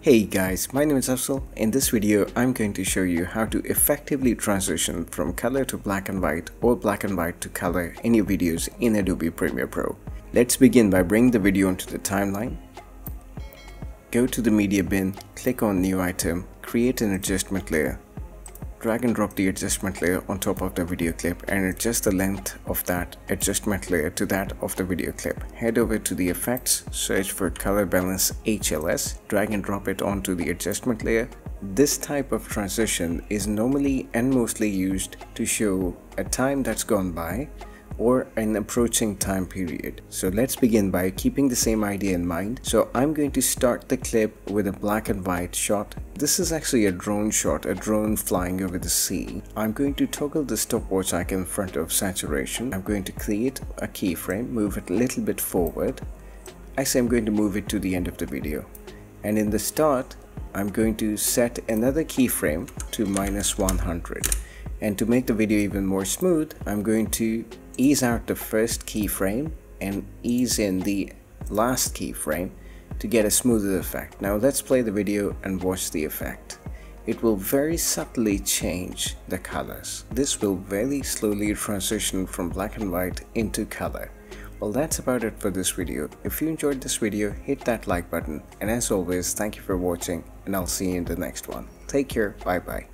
Hey guys, my name is Afzal. In this video, I'm going to show you how to effectively transition from color to black and white or black and white to color in your videos in Adobe Premiere Pro. Let's begin by bringing the video onto the timeline. Go to the media bin, click on new item, create an adjustment layer. Drag and drop the adjustment layer on top of the video clip and adjust the length of that adjustment layer to that of the video clip. Head over to the effects, search for color balance HLS, drag and drop it onto the adjustment layer. This type of transition is normally and mostly used to show a time that's gone by or an approaching time period. So let's begin by keeping the same idea in mind. So I'm going to start the clip with a black and white shot. This is actually a drone shot, a drone flying over the sea. I'm going to toggle the stopwatch icon in front of saturation. I'm going to create a keyframe, move it a little bit forward. Actually, I'm going to move it to the end of the video. And in the start, I'm going to set another keyframe to -100. And to make the video even more smooth, I'm going to ease out the first keyframe and ease in the last keyframe to get a smoother effect. Now let's play the video and watch the effect. It will very subtly change the colors. This will very slowly transition from black and white into color. Well, that's about it for this video. If you enjoyed this video, hit that like button. And as always, thank you for watching and I'll see you in the next one. Take care. Bye bye.